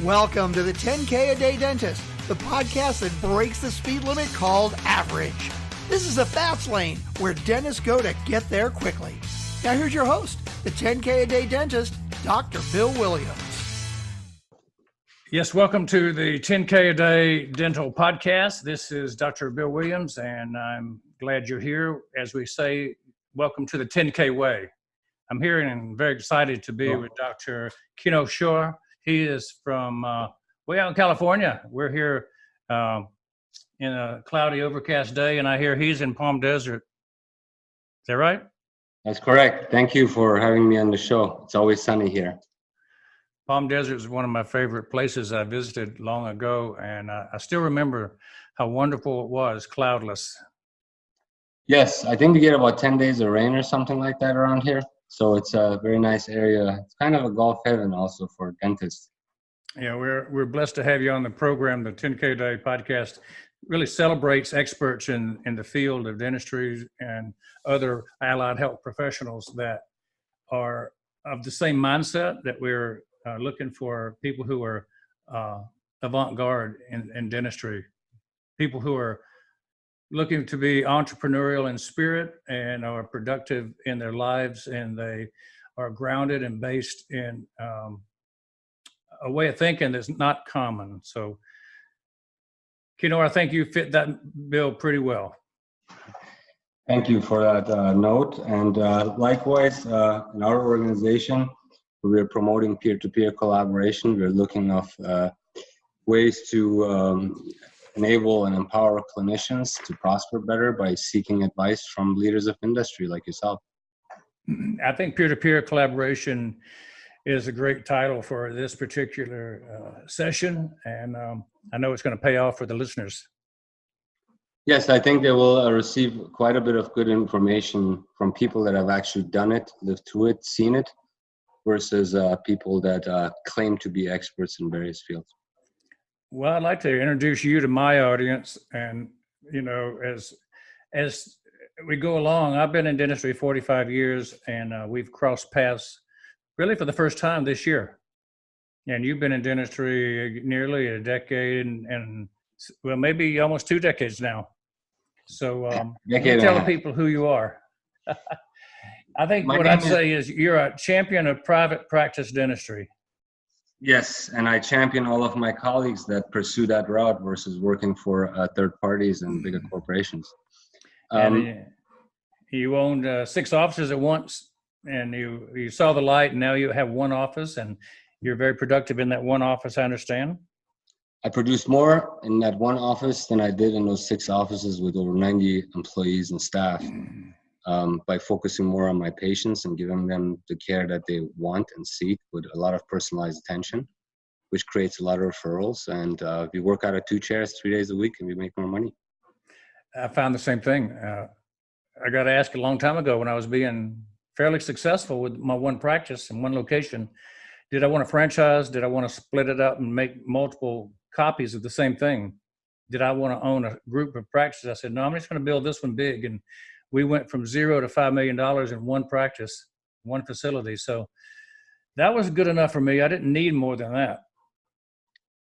Welcome to the 10K a Day Dentist, the podcast that breaks the speed limit called average. This is a fast lane where dentists go to get there quickly. Now here's your host, the 10K a Day Dentist, Dr. Bill Williams. Yes, welcome to the 10K a Day Dental Podcast. This is Dr. Bill Williams, and I'm glad you're here. As we say, welcome to the 10K way. I'm here and very excited to be with Dr. Kianor Shah. He is from way out in California. We're here in a cloudy, overcast day, and I hear he's in Palm Desert. Is that right? That's correct. Thank you for having me on the show. It's always sunny here. Palm Desert is one of my favorite places I visited long ago, and I still remember how wonderful it was, cloudless. Yes, I think we get about 10 days of rain or something like that around here. So it's a very nice area. It's kind of a golf heaven also for dentists. Yeah, we're blessed to have you on the program. The 10K a Day podcast really celebrates experts in the field of dentistry and other allied health professionals that are of the same mindset, that we're looking for people who are avant-garde in dentistry, people who are looking to be entrepreneurial in spirit and are productive in their lives, and they are grounded and based in a way of thinking that's not common. So, Kianor, I think you fit that bill pretty well. Thank you for that note. And likewise, in our organization, we're promoting peer-to-peer collaboration. We're looking at ways to enable and empower clinicians to prosper better by seeking advice from leaders of industry like yourself. I think peer-to-peer collaboration is a great title for this particular session, and I know it's going to pay off for the listeners. Yes, I think they will receive quite a bit of good information from people that have actually done it, lived through it, seen it, versus people that claim to be experts in various fields. Well, I'd like to introduce you to my audience, and as we go along, I've been in dentistry 45 years, and we've crossed paths really for the first time this year. And you've been in dentistry nearly a decade, and well, maybe almost 2 decades now. So tell the people who you are. I think what I'd say is you're a champion of private practice dentistry. Yes, and I champion all of my colleagues that pursue that route versus working for third parties and bigger corporations. And you owned 6 offices at once, and you saw the light, and now you have one office, and you're very productive in that one office, I understand. I produced more in that one office than I did in those 6 offices with over 90 employees and staff. By focusing more on my patients and giving them the care that they want and seek with a lot of personalized attention, which creates a lot of referrals. And we work out of 2 chairs 3 days a week, and we make more money. I found the same thing. I got asked a long time ago when I was being fairly successful with my one practice in one location, did I want to franchise? Did I want to split it up and make multiple copies of the same thing? Did I want to own a group of practices? I said, no, I'm just going to build this one big. And we went from $0 to $5 million in one practice, one facility. So that was good enough for me. I didn't need more than that.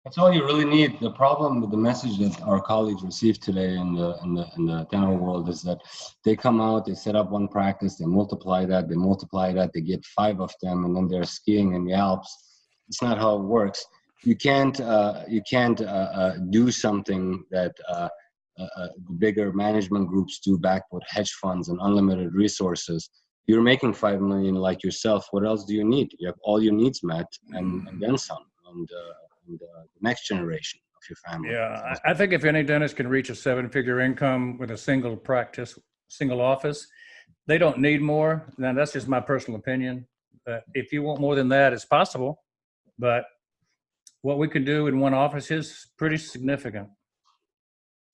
That's all you really need. The problem with the message that our colleagues receive today in the dental world is that they come out, they set up one practice, they multiply that, they get 5 of them, and then they're skiing in the Alps. It's not how it works. You can't do something that the bigger management groups do backed with hedge funds and unlimited resources. You're making $5 million like yourself. What else do you need? You have all your needs met and then some, and the next generation of your family. Yeah, I think if any dentist can reach a 7-figure income with a single practice, single office, they don't need more. Now, that's just my personal opinion. If you want more than that, it's possible. But what we can do in one office is pretty significant.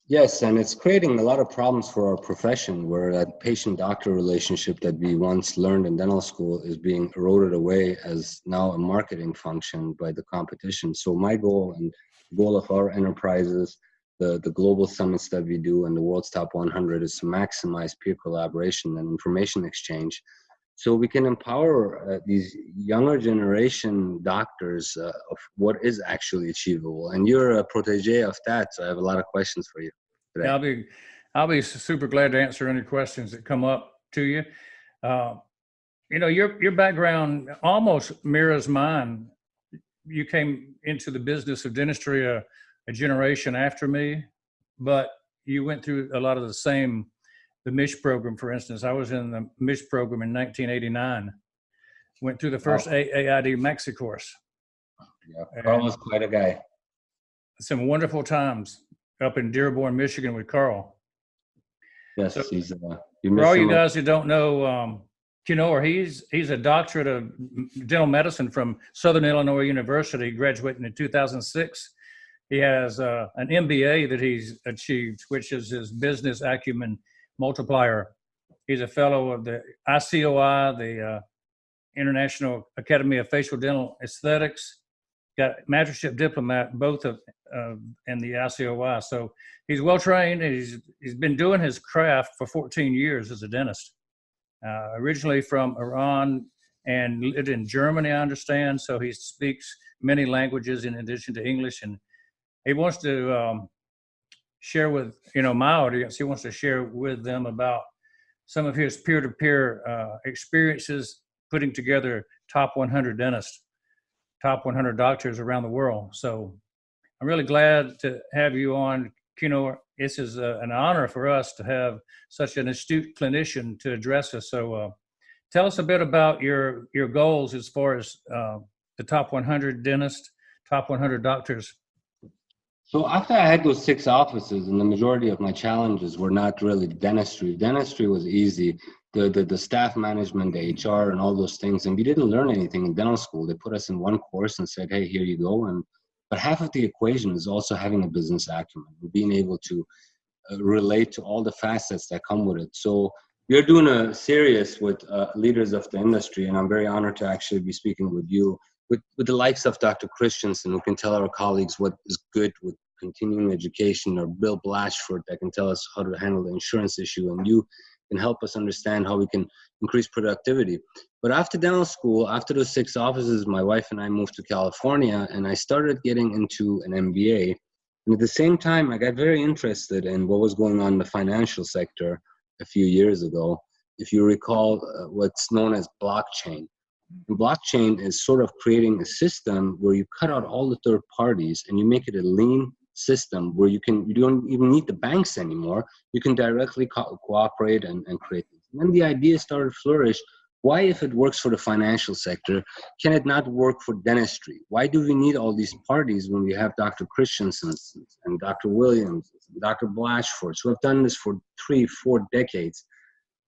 Yes, and it's creating a lot of problems for our profession, where that patient-doctor relationship that we once learned in dental school is being eroded away as now a marketing function by the competition. So my goal and goal of our enterprises, the global summits that we do and the world's top 100, is to maximize peer collaboration and information exchange so we can empower these younger generation doctors of what is actually achievable. And you're a protege of that, so I have a lot of questions for you today. Yeah, I'll be super glad to answer any questions that come up to you. Your background almost mirrors mine. You came into the business of dentistry a generation after me, but you went through a lot of the MISH program, for instance. I was in the MISH program in 1989. Went through the first AAID Maxi course. Yeah, Carl was quite a guy. Some wonderful times up in Dearborn, Michigan with Carl. Yes, so, he's. For all you guys who don't know, Kianor, he's a doctorate of dental medicine from Southern Illinois University, graduating in 2006. He has an MBA that he's achieved, which is his business acumen multiplier. He's a fellow of the ICOI, the International Academy of Facial Dental Aesthetics. Got mastership diplomat, both of and the ICOI. So he's well trained. He's been doing his craft for 14 years as a dentist. Originally from Iran and lived in Germany, I understand. So he speaks many languages in addition to English, and he wants to share with my audience. He wants to share with them about some of his peer-to-peer experiences putting together top 100 dentists, top 100 doctors around the world. So I'm really glad to have you on, Kianor. This is an honor for us to have such an astute clinician to address us. So tell us a bit about your goals as far as the top 100 dentists, top 100 doctors. So after I had those 6 offices, and the majority of my challenges were not really dentistry. Dentistry was easy. The staff management, the HR, and all those things. And we didn't learn anything in dental school. They put us in one course and said, hey, here you go. But half of the equation is also having a business acumen, being able to relate to all the facets that come with it. So we're doing a series with leaders of the industry, and I'm very honored to actually be speaking with you, with the likes of Dr. Christensen, who can tell our colleagues what is good with continuing education, or Bill Blatchford that can tell us how to handle the insurance issue, and you can help us understand how we can increase productivity. But after dental school, after those 6 offices, my wife and I moved to California, and I started getting into an MBA. And at the same time, I got very interested in what was going on in the financial sector a few years ago. If you recall, what's known as blockchain. And blockchain is sort of creating a system where you cut out all the third parties and you make it a lean system where you don't even need the banks anymore. You can directly cooperate and create things. And then the idea started to flourish. Why, if it works for the financial sector, can it not work for dentistry? Why do we need all these parties when we have Dr. Christensen and Dr. Williams, and Dr. Blatchford, who have done this for 3-4 decades,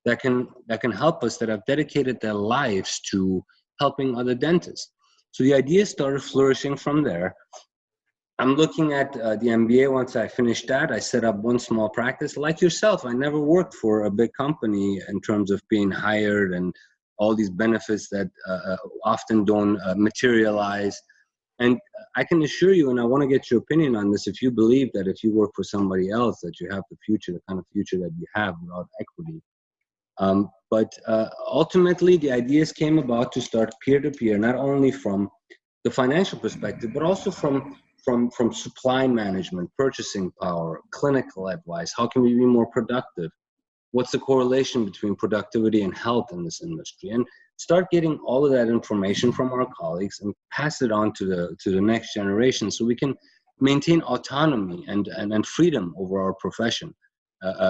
that can help us, that have dedicated their lives to helping other dentists? So the idea started flourishing from there. I'm looking at the MBA. Once I finished that, I set up one small practice. Like yourself, I never worked for a big company in terms of being hired and all these benefits that often don't materialize. And I can assure you, and I want to get your opinion on this, if you believe that if you work for somebody else, that you have the future, the kind of future that you have without equity. But ultimately, the ideas came about to start peer-to-peer, not only from the financial perspective, but also from supply management, purchasing power, clinical advice. How can we be more productive? What's the correlation between productivity and health in this industry? And start getting all of that information from our colleagues and pass it on to the next generation, so we can maintain autonomy and freedom over our profession.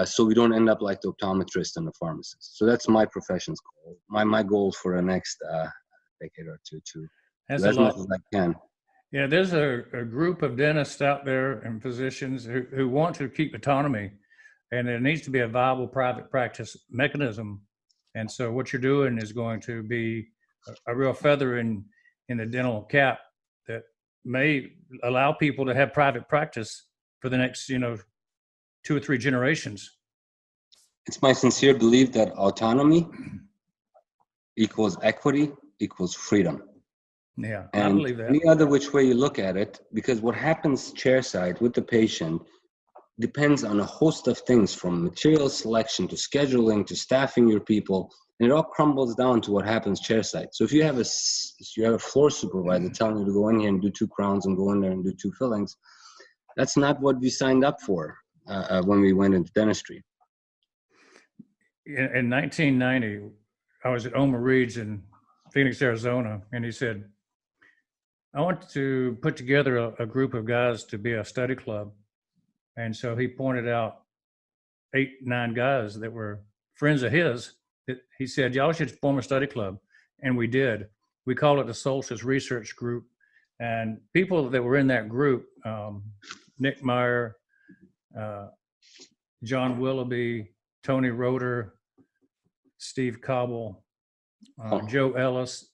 So we don't end up like the optometrist and the pharmacist. So that's my profession's goal. My goal for the next decade or two, as much as I can. Yeah, there's a group of dentists out there and physicians who want to keep autonomy, and there needs to be a viable private practice mechanism. And so what you're doing is going to be a real feather in the dental cap that may allow people to have private practice for the next, 2 or 3 generations. It's my sincere belief that autonomy equals equity equals freedom. Yeah, and I believe that. Any other which way you look at it, because what happens chairside with the patient depends on a host of things, from material selection to scheduling to staffing your people. And it all crumbles down to what happens chairside. So if you have a floor supervisor telling you to go in here and do 2 crowns and go in there and do 2 fillings, that's not what we signed up for when we went into dentistry. In 1990, I was at Omar Reed's in Phoenix, Arizona, and he said, I want to put together a group of guys to be a study club. And so he pointed out 8, 9 guys that were friends of his. He said, y'all should form a study club. And we did. We called it the Solstice Research Group. And people that were in that group, Nick Meyer, John Willoughby, Tony Roeder, Steve Cobble, Joe Ellis,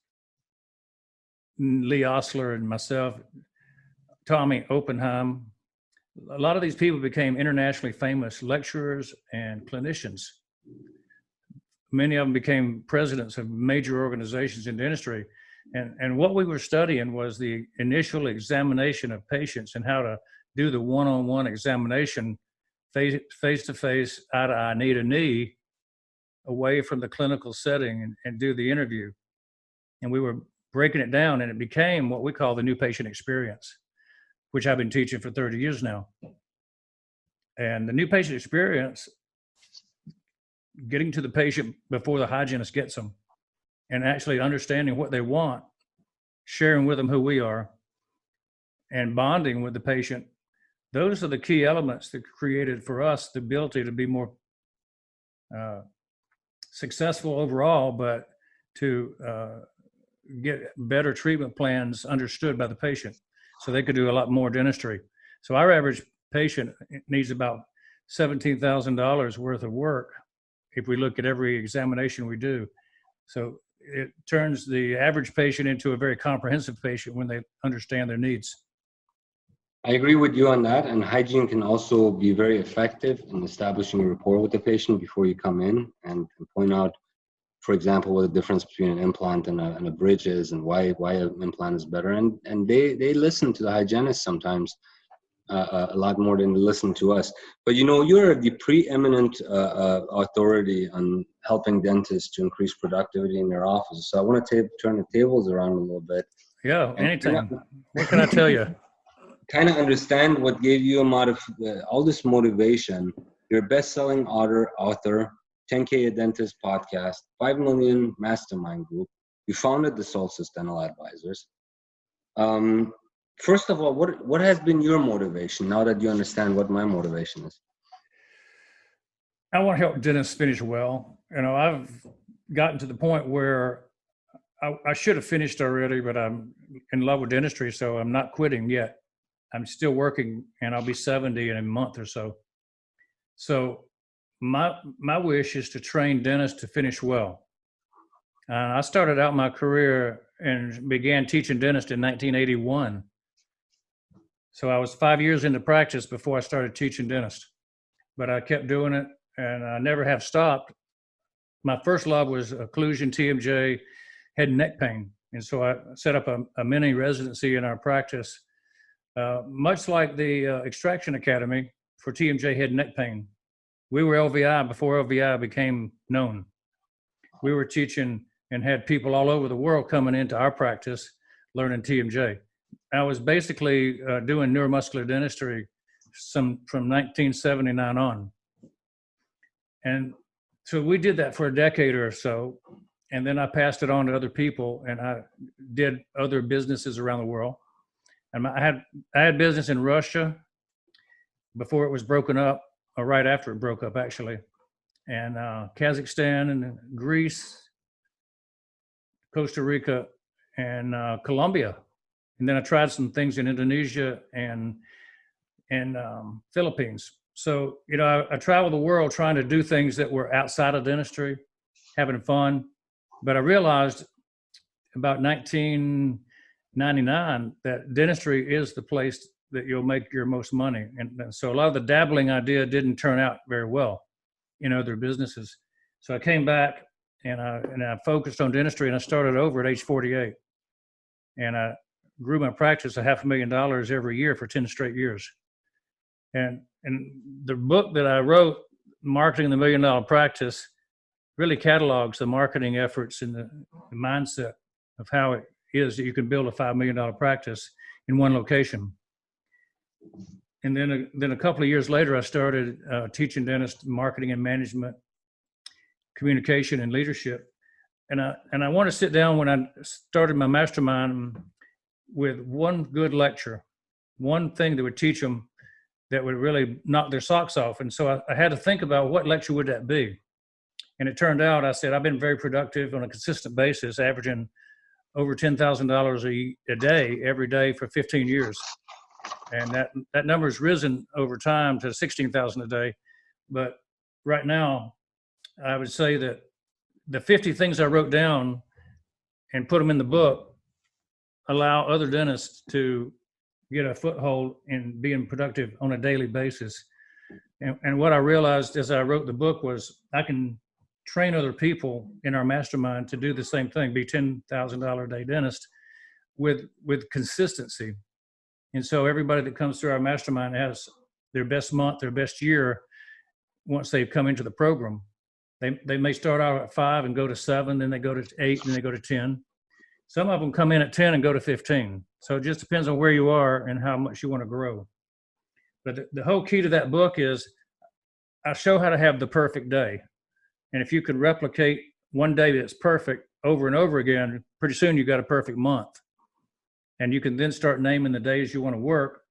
Lee Osler, and myself, Tommy Oppenheim. A lot of these people became internationally famous lecturers and clinicians. Many of them became presidents of major organizations in dentistry. And what we were studying was the initial examination of patients and how to do the one-on-one examination, face-to-face, eye-to-eye, knee-to-knee, away from the clinical setting and do the interview. And we were breaking it down, and it became what we call the new patient experience, which I've been teaching for 30 years now. And the new patient experience, getting to the patient before the hygienist gets them and actually understanding what they want, sharing with them who we are, and bonding with the patient. Those are the key elements that created for us the ability to be more successful overall, but to get better treatment plans understood by the patient so they could do a lot more dentistry. So our average patient needs about $17,000 worth of work if we look at every examination we do. So it turns the average patient into a very comprehensive patient when they understand their needs. I agree with you on that. And hygiene can also be very effective in establishing a rapport with the patient before you come in and point out, for example, what the difference between an implant and a bridge is and why an implant is better. And they listen to the hygienist sometimes a lot more than they listen to us. But you know, you're the preeminent authority on helping dentists to increase productivity in their offices. So I want to turn the tables around a little bit. Yeah, anytime. What can I tell you? Kind of understand what gave you all this motivation. You're a best-selling author, 10K a Dentist podcast, 5 million mastermind group. You founded the Solstice Dental Advisors. First of all, what has been your motivation now that you understand what my motivation is? I want to help dentists finish well. You know, I've gotten to the point where I should have finished already, but I'm in love with dentistry, so I'm not quitting yet. I'm still working, and I'll be 70 in a month or so. So my wish is to train dentists to finish well. I started out my career and began teaching dentists in 1981. So I was 5 years into practice before I started teaching dentists. But I kept doing it, and I never have stopped. My first love was occlusion, TMJ, head and neck pain. And so I set up a mini residency in our practice, much like the Extraction Academy for TMJ head and neck pain. We were LVI before LVI became known. We were teaching and had people all over the world coming into our practice learning TMJ. I was basically doing neuromuscular dentistry from 1979 on. And so we did that for a decade or so. And then I passed it on to other people, and I did other businesses around the world. And I had business in Russia before it was broken up, or right after it broke up, actually, and Kazakhstan and Greece, Costa Rica, and Colombia. And then I tried some things in Indonesia and Philippines. So, you know, I traveled the world trying to do things that were outside of dentistry, having fun. But I realized about 1999 that dentistry is the place that you'll make your most money. And so a lot of the dabbling I did didn't turn out very well in other businesses. So I came back and I focused on dentistry, and I started over at age 48. And I grew my practice $500,000 every year for 10 straight years. And the book that I wrote, Marketing the $1 Million Practice, really catalogs the marketing efforts and the mindset of how it is that you can build a $5 million practice in one location. And then a couple of years later, I started teaching dentists marketing and management, communication and leadership. And I want to sit down when I started my mastermind with one good lecture, one thing that would teach them that would really knock their socks off. And so I had to think about what lecture would that be. And it turned out, I said, I've been very productive on a consistent basis, averaging over $10,000 a day, every day for 15 years. And that number has risen over time to 16,000 a day. But right now, I would say that the 50 things I wrote down and put them in the book allow other dentists to get a foothold in being productive on a daily basis. And what I realized as I wrote the book was I can train other people in our mastermind to do the same thing, be $10,000 a day dentist with consistency. And so everybody that comes through our mastermind has their best month, their best year once they've come into the program. They may start out at 5 and go to 7, then they go to 8, and they go to 10. Some of them come in at 10 and go to 15. So it just depends on where you are and how much you want to grow. But the whole key to that book is I show how to have the perfect day. And if you could replicate one day that's perfect over and over again, pretty soon you got a perfect month. And you can then start naming the days you want to work.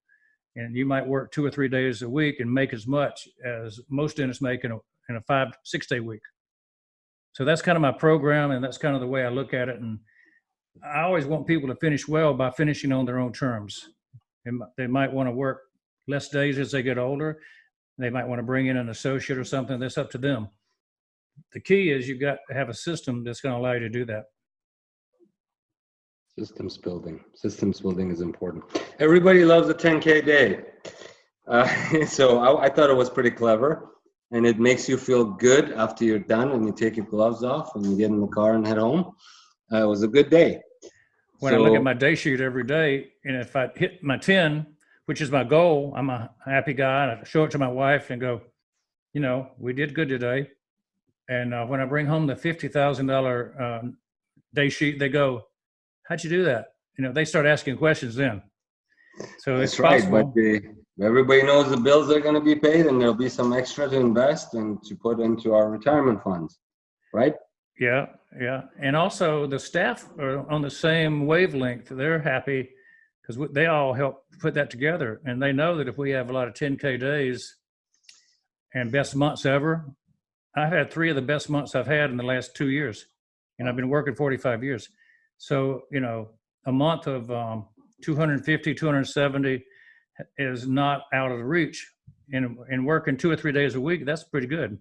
And you might work 2 or 3 days a week and make as much as most dentists make in a 5-6 day week. So that's kind of my program, and that's kind of the way I look at it. And I always want people to finish well by finishing on their own terms. They might want to work less days as they get older. They might want to bring in an associate or something. That's up to them. The key is you've got to have a system that's going to allow you to do that. Systems building is important. Everybody loves a 10K day. So I thought it was pretty clever, and it makes you feel good after you're done and you take your gloves off and you get in the car and head home. It was a good day. When I look at my day sheet every day, and if I hit my 10, which is my goal, I'm a happy guy, and I show it to my wife and go, we did good today. And when I bring home the $50,000 day sheet, they go, how'd you do that? They start asking questions then. So that's it's right, possible. but everybody knows the bills are going to be paid, and there'll be some extra to invest and to put into our retirement funds, right? Yeah. And also the staff are on the same wavelength. They're happy because they all help put that together. And they know that if we have a lot of 10K days and best months ever, I've had 3 of the best months I've had in the last 2 years. And I've been working 45 years. So, a month of 250, 270 is not out of the reach. And working 2 or 3 days a week, that's pretty good.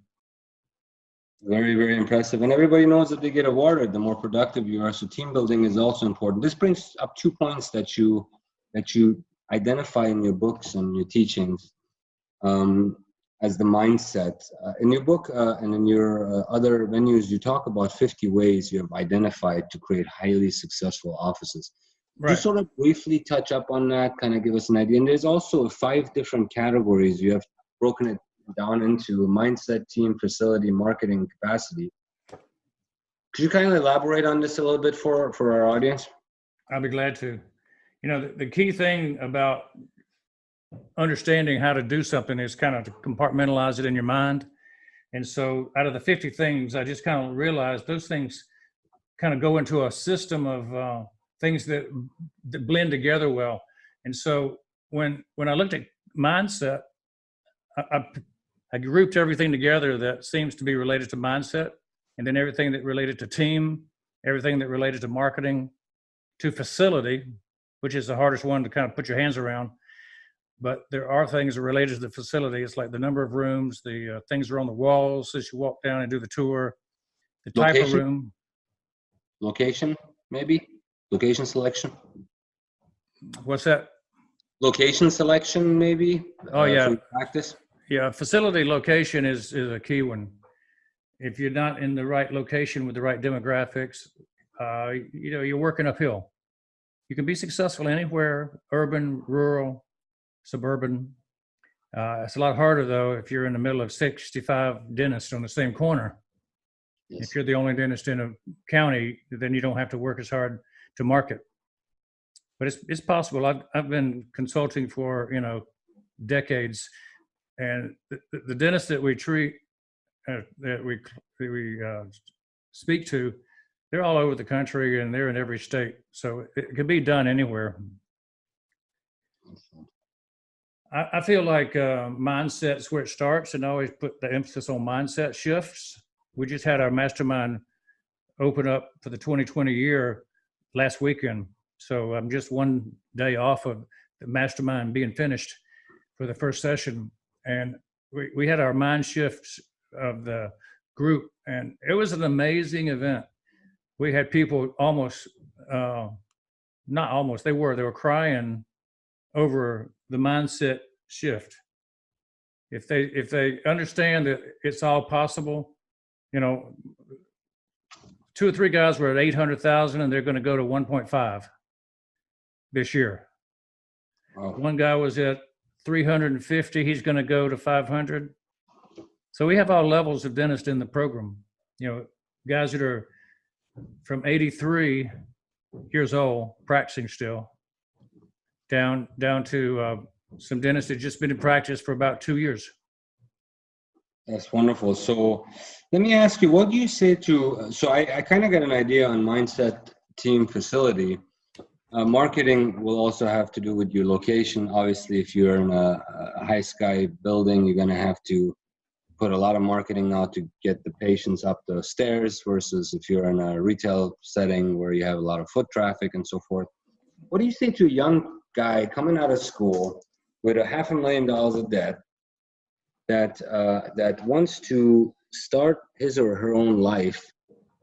Very, very impressive. And everybody knows that they get awarded the more productive you are. So team building is also important. This brings up 2 points that you identify in your books and your teachings as the mindset. In your book and in your other venues, you talk about 50 ways you have identified to create highly successful offices. Right. Just sort of briefly touch up on that, kind of give us an idea. And there's also 5 different categories. You have broken it down into mindset, team, facility, marketing, capacity. Could you kind of elaborate on this a little bit for our audience? I'll be glad to. The key thing about understanding how to do something is kind of to compartmentalize it in your mind. And so out of the 50 things, I just kind of realized those things kind of go into a system of things that blend together well. And so when I looked at mindset, I grouped everything together that seems to be related to mindset, and then everything that related to team, everything that related to marketing, to facility, which is the hardest one to kind of put your hands around. But there are things related to the facility. It's like the number of rooms, the things that are on the walls as you walk down and do the tour, the type of room. Location, maybe? Location selection? What's that? Location selection, maybe? Oh, yeah. For practice? Yeah, facility location is a key one. If you're not in the right location with the right demographics, you're working uphill. You can be successful anywhere, urban, rural, suburban. It's a lot harder, though, if you're in the middle of 65 dentists on the same corner. Yes. If you're the only dentist in a county, then you don't have to work as hard to market. But it's possible. I've been consulting for decades, and the dentists that we treat, that we speak to, they're all over the country and they're in every state. So it can be done anywhere. I feel like mindset's where it starts, and I always put the emphasis on mindset shifts. We just had our mastermind open up for the 2020 year last weekend. So I'm just one day off of the mastermind being finished for the first session. And we had our mind shifts of the group, and it was an amazing event. We had people almost, not almost, they were crying over the mindset shift. If they understand that it's all possible, 2 or 3 guys were at 800,000 and they're going to go to 1.5 this year. Wow. One guy was at 350. He's going to go to 500. So we have all levels of dentists in the program. Guys that are from 83 years old, practicing still, down to some dentists that just been in practice for about 2 years. That's wonderful. So let me ask you, what do you say to, so I kind of got an idea on mindset team facility. Marketing will also have to do with your location. Obviously, if you're in a high sky building, you're going to have to put a lot of marketing out to get the patients up the stairs versus if you're in a retail setting where you have a lot of foot traffic and so forth. What do you say to a young guy coming out of school with $500,000 of debt that wants to start his or her own life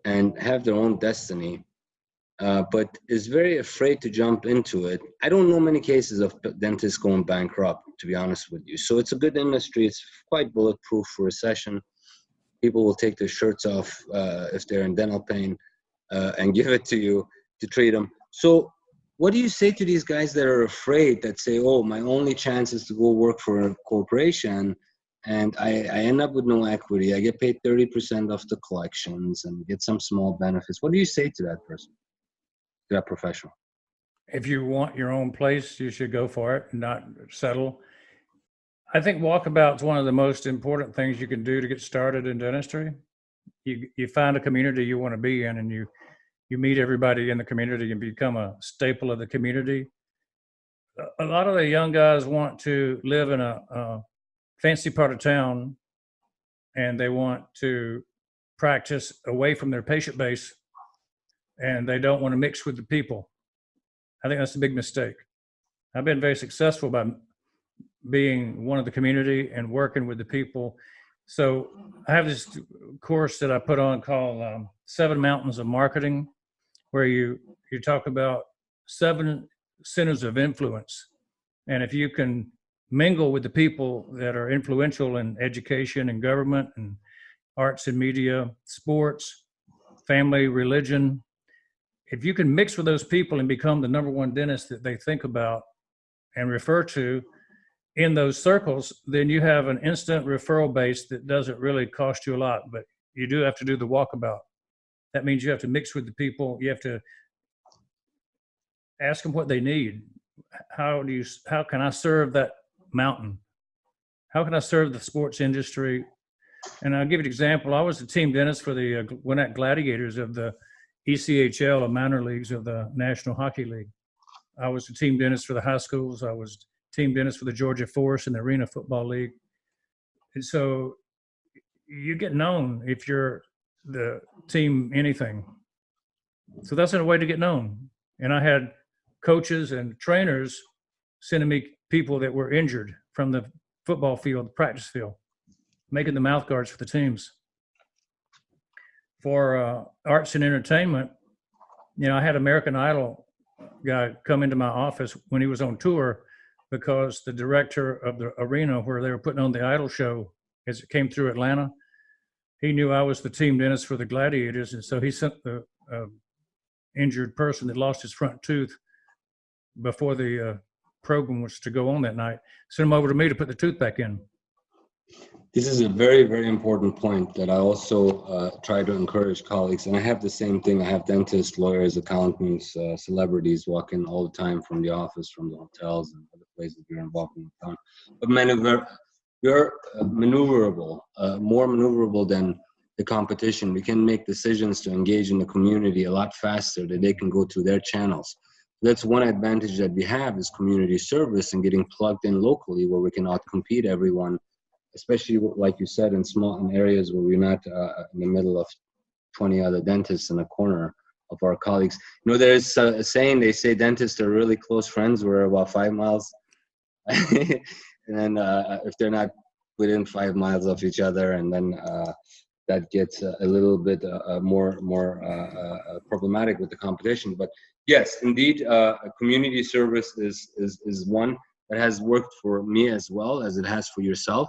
and have their own destiny, but is very afraid to jump into it? I don't know many cases of dentists going bankrupt, to be honest with you. So it's a good industry. It's quite bulletproof for recession. People will take their shirts off if they're in dental pain and give it to you to treat them. So what do you say to these guys that are afraid, that say, oh, my only chance is to go work for a corporation and I end up with no equity. I get paid 30% of the collections and get some small benefits. What do you say to that person, to that professional? If you want your own place, you should go for it and not settle. I think walkabout is one of the most important things you can do to get started in dentistry. You find a community you want to be in, and you meet everybody in the community and become a staple of the community. A lot of the young guys want to live in a fancy part of town, and they want to practice away from their patient base, and they don't want to mix with the people. I think that's a big mistake. I've been very successful by being one of the community and working with the people. So I have this course that I put on called 7 Mountains of Marketing, where you talk about 7 centers of influence. And if you can mingle with the people that are influential in education and government and arts and media, sports, family, religion, if you can mix with those people and become the number one dentist that they think about and refer to in those circles, then you have an instant referral base that doesn't really cost you a lot, but you do have to do the walkabout. That means you have to mix with the people. You have to ask them what they need. How can I serve that mountain? How can I serve the sports industry? And I'll give you an example. I was the team dentist for the Gwinnett Gladiators of the ECHL, the minor leagues of the National Hockey League. I was the team dentist for the high schools. I was team dentist for the Georgia Force and the Arena Football League. And so you get known if you're the team anything. So that's a way to get known. And I had coaches and trainers sending me people that were injured from the football field, the practice field, making the mouth guards for the teams. For arts and entertainment, I had American Idol guy come into my office when he was on tour, because the director of the arena where they were putting on the Idol show, as it came through Atlanta, he knew I was the team dentist for the Gladiators. And so he sent the injured person that lost his front tooth before the program was to go on that night, sent him over to me to put the tooth back in. This is a very, very important point that I also try to encourage colleagues. And I have the same thing. I have dentists, lawyers, accountants, celebrities walk in all the time from the office, from the hotels and other places we're involved in town. But we're maneuverable, more maneuverable than the competition. We can make decisions to engage in the community a lot faster, that they can go through their channels. That's one advantage that we have, is community service and getting plugged in locally, where we can outcompete everyone, especially like you said, in areas where we're not in the middle of 20 other dentists in a corner of our colleagues. You know, there's a saying, they say dentists are really close friends. We're about 5 miles. And then if they're not within 5 miles of each other, and then that gets a little bit more problematic with the competition. But yes, indeed, community service is one that has worked for me as well as it has for yourself.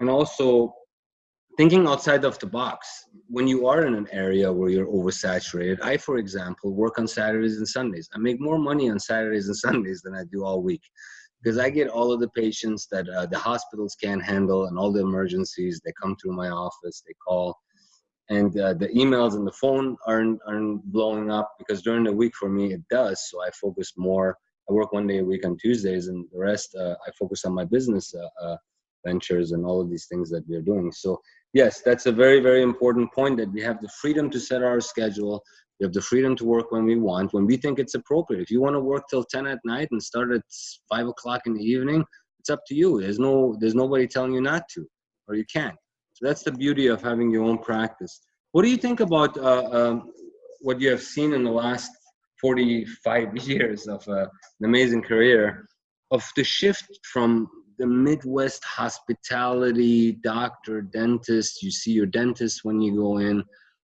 And also thinking outside of the box. When you are in an area where you're oversaturated, I, for example, work on Saturdays and Sundays. I make more money on Saturdays and Sundays than I do all week, because I get all of the patients that the hospitals can't handle, and all the emergencies. They come through my office, they call, and the emails and the phone aren't blowing up, because during the week for me it does. So I focus more. I work 1 day a week on Tuesdays, and the rest I focus on my business ventures and all of these things that we're doing. So yes, that's a very, very important point, that we have the freedom to set our schedule. We have the freedom to work when we want, when we think it's appropriate. If you want to work till 10 at night and start at 5 o'clock in the evening, it's up to you. There's nobody telling you not to, or you can't. So that's the beauty of having your own practice. What do you think about what you have seen in the last 45 years of an amazing career, of the shift from the Midwest hospitality, doctor, dentist? You see your dentist when you go in.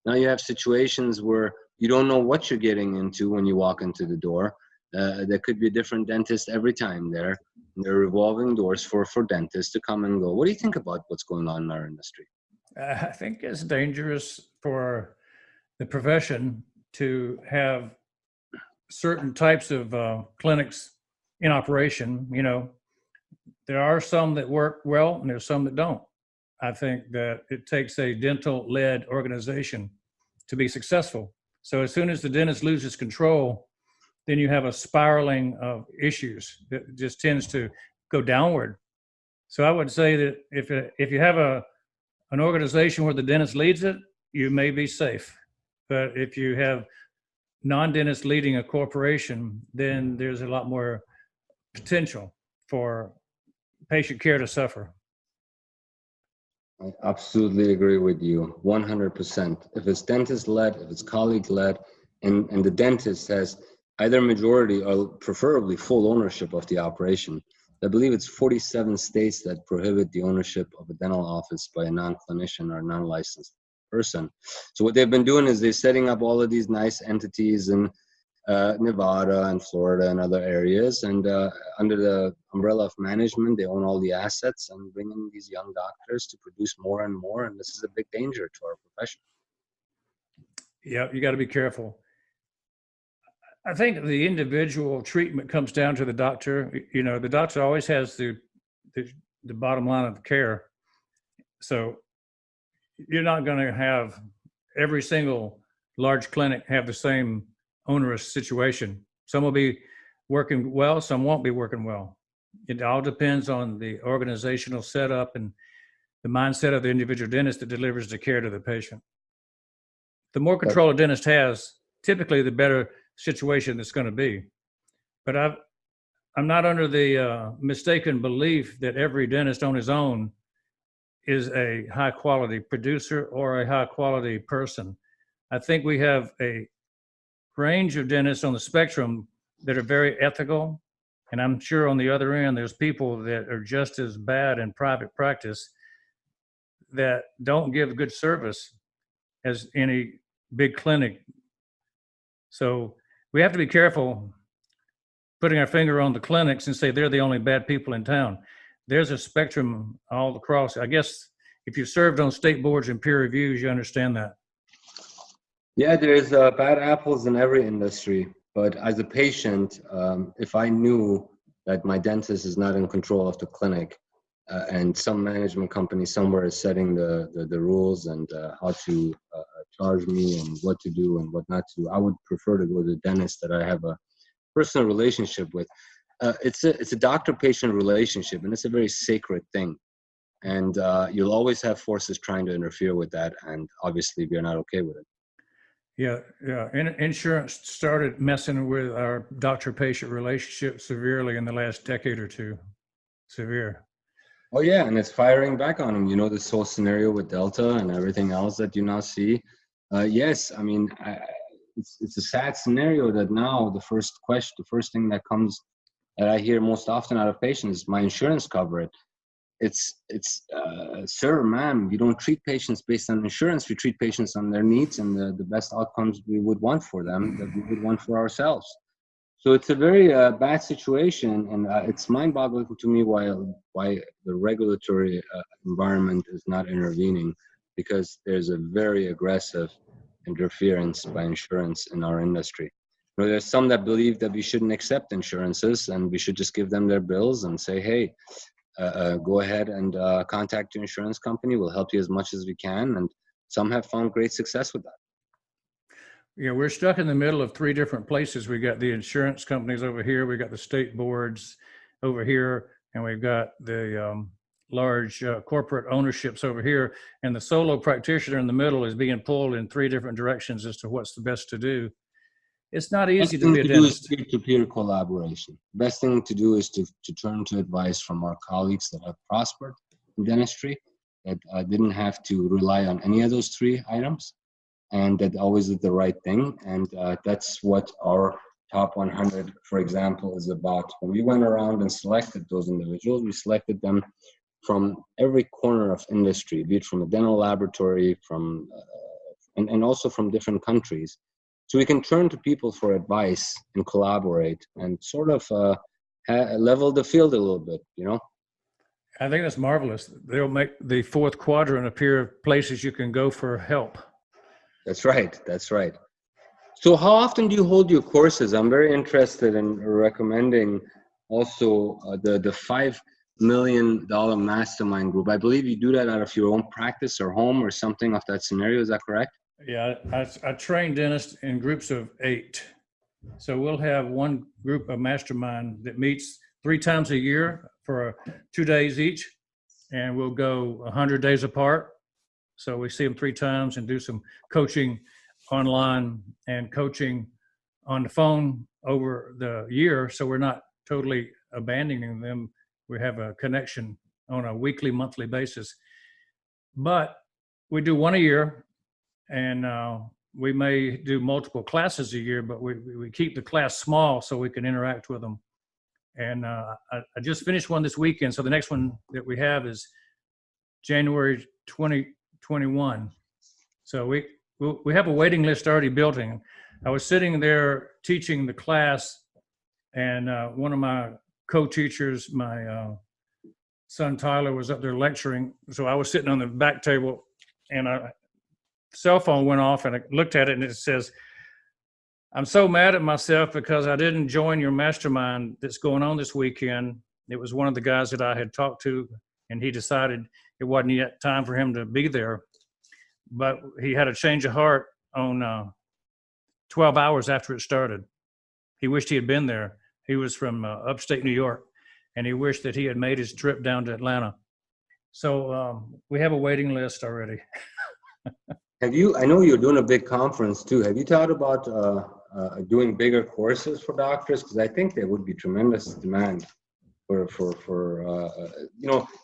Now you have situations where you don't know what you're getting into when you walk into the door. There could be a different dentist every time there. There are revolving doors for dentists to come and go. What do you think about what's going on in our industry? I think it's dangerous for the profession to have certain types of clinics in operation. You know, there are some that work well and there's some that don't. I think that it takes a dental-led organization to be successful. So as soon as the dentist loses control, then you have a spiraling of issues that just tends to go downward. So I would say that if you have an organization where the dentist leads it, you may be safe. But if you have non-dentists leading a corporation, then there's a lot more potential for patient care to suffer. I absolutely agree with you, 100%. If it's dentist-led, if it's colleague-led, and the dentist has either majority or preferably full ownership of the operation. I believe it's 47 states that prohibit the ownership of a dental office by a non-clinician or non-licensed person. So what they've been doing is they're setting up all of these nice entities in Nevada and Florida and other areas, and under the umbrella of management, they own all the assets and bring in these young doctors to produce more and more, and this is a big danger to our profession. Yeah, you got to be careful. I think the individual treatment comes down to the doctor. You know, the doctor always has the bottom line of the care. So you're not going to have every single large clinic have the same onerous situation. Some will be working well, some won't be working well. It all depends on the organizational setup and the mindset of the individual dentist that delivers the care to the patient. The more control a dentist has, typically the better situation it's going to be. But I'm not under the mistaken belief that every dentist on his own is a high quality producer or a high quality person. I think we have a range of dentists on the spectrum that are very ethical. And I'm sure on the other end, there's people that are just as bad in private practice that don't give good service as any big clinic. So we have to be careful putting our finger on the clinics and say they're the only bad people in town. There's a spectrum all across. I guess if you served on state boards and peer reviews, you understand that. Yeah, there's bad apples in every industry. But as a patient, if I knew that my dentist is not in control of the clinic, and some management company somewhere is setting the rules and how to charge me and what to do and what not to do. I would prefer to go to the dentist that I have a personal relationship with. It's a doctor-patient relationship, and it's a very sacred thing. And you'll always have forces trying to interfere with that, and obviously we're not okay with it. Yeah. Insurance started messing with our doctor-patient relationship severely in the last decade or two. Severe. Oh yeah, and it's firing back on them. You know, this whole scenario with Delta and everything else that you now see. Yes, I mean, it's a sad scenario that now the first thing that comes that I hear most often out of patients is, my insurance cover it. It's sir, ma'am, you don't treat patients based on insurance. We treat patients on their needs and the best outcomes we would want for them, that we would want for ourselves. So it's a very bad situation, and it's mind-boggling to me why the regulatory environment is not intervening, because there's a very aggressive interference by insurance in our industry. You know, there's some that believe that we shouldn't accept insurances and we should just give them their bills and say, hey, go ahead and contact your insurance company. We'll help you as much as we can. And some have found great success with that. Yeah, we're stuck in the middle of three different places. We got the insurance companies over here, we got the state boards over here, and we've got the large corporate ownerships over here. And the solo practitioner in the middle is being pulled in three different directions as to what's the best to do. It's not easy to be a dentist. Peer-to-peer collaboration. Best thing to do is to turn to advice from our colleagues that have prospered in dentistry, that didn't have to rely on any of those three items, and that always did the right thing. And that's what our top 100, for example, is about. When we went around and selected those individuals, we selected them from every corner of industry, be it from a dental laboratory, from and also from different countries. So we can turn to people for advice and collaborate and sort of level the field a little bit, you know? I think that's marvelous. They'll make the fourth quadrant appear of places you can go for help. That's right. That's right. So how often do you hold your courses? I'm very interested in recommending also the $5 million mastermind group. I believe you do that out of your own practice or home or something of that scenario. Is that correct? Yeah, I train dentists in groups of 8. So we'll have one group of mastermind that meets 3 times a year for 2 days each, and we'll go 100 days apart. So we see them 3 times and do some coaching online and coaching on the phone over the year. So we're not totally abandoning them. We have a connection on a weekly, monthly basis. But we do one a year, and we may do multiple classes a year, but we keep the class small so we can interact with them. And I just finished one this weekend. So the next one that we have is January 2021. So we have a waiting list already built in. I was sitting there teaching the class, and one of my co-teachers, my son Tyler, was up there lecturing. So I was sitting on the back table, and a cell phone went off, and I looked at it, and it says, "I'm so mad at myself because I didn't join your mastermind that's going on this weekend." It was one of the guys that I had talked to, and he decided it wasn't yet time for him to be there. But he had a change of heart on 12 hours after it started. He wished he had been there. He was from upstate New York, and he wished that he had made his trip down to Atlanta. So we have a waiting list already. I know you're doing a big conference too. Have you thought about doing bigger courses for doctors? Because I think there would be tremendous demand for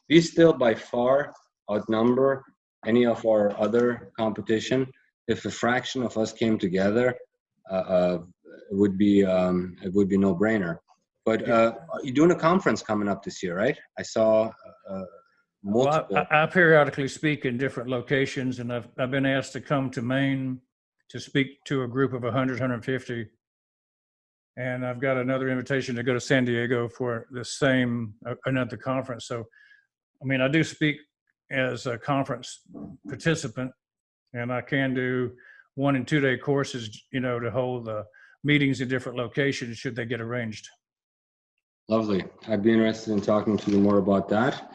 we still by far outnumber any of our other competition. If a fraction of us came together, it would be a no-brainer. But you're doing a conference coming up this year, right? I saw multiple. Well, I periodically speak in different locations, and I've been asked to come to Maine to speak to a group of 100, 150. And I've got another invitation to go to San Diego for the same, another conference. So, I mean, I do speak as a conference participant, and I can do 1 and 2 day courses, to hold meetings in different locations should they get arranged. Lovely. I'd be interested in talking to you more about that.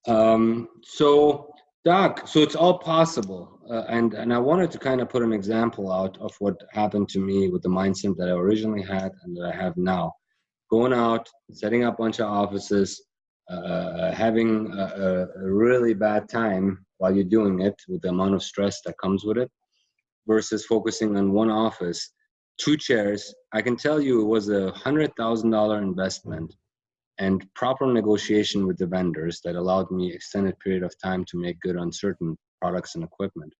So, Doc, so it's all possible. And I wanted to kind of put an example out of what happened to me with the mindset that I originally had and that I have now. Going out, setting up a bunch of offices, having a really bad time while you're doing it with the amount of stress that comes with it, versus focusing on one office, 2 chairs. I can tell you it was $100,000 investment and proper negotiation with the vendors that allowed me extended period of time to make good on certain products and equipment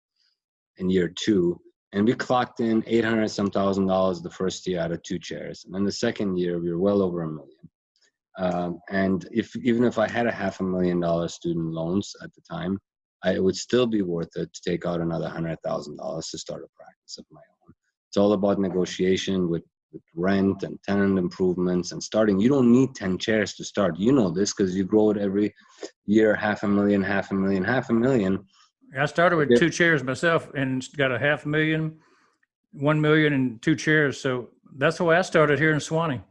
in year 2. And we clocked in $800 some thousand the first year out of 2 chairs. And then the second year, we were well over $1 million. And even if I had a $500,000 student loans at the time, it would still be worth it to take out another $100,000 to start a practice of my own. It's all about negotiation with rent and tenant improvements and starting. You don't need 10 chairs to start. You know this because you grow it every year, $500,000, $500,000. I started with 2 chairs myself and got a $500,000, $1 million, and 2 chairs. So that's the way I started here in Suwanee.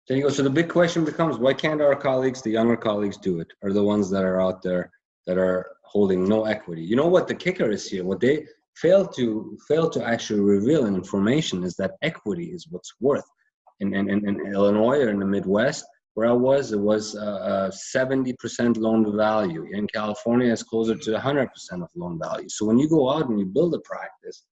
There you go. So the big question becomes, why can't our colleagues, the younger colleagues, do it? Or the ones that are out there that are holding no equity? You know what the kicker is here? What they fail to actually reveal in information is that equity is what's worth. In Illinois or in the Midwest, where I was, it was 70% loan to value. In California, it's closer to 100% of loan value. So when you go out and you build a practice,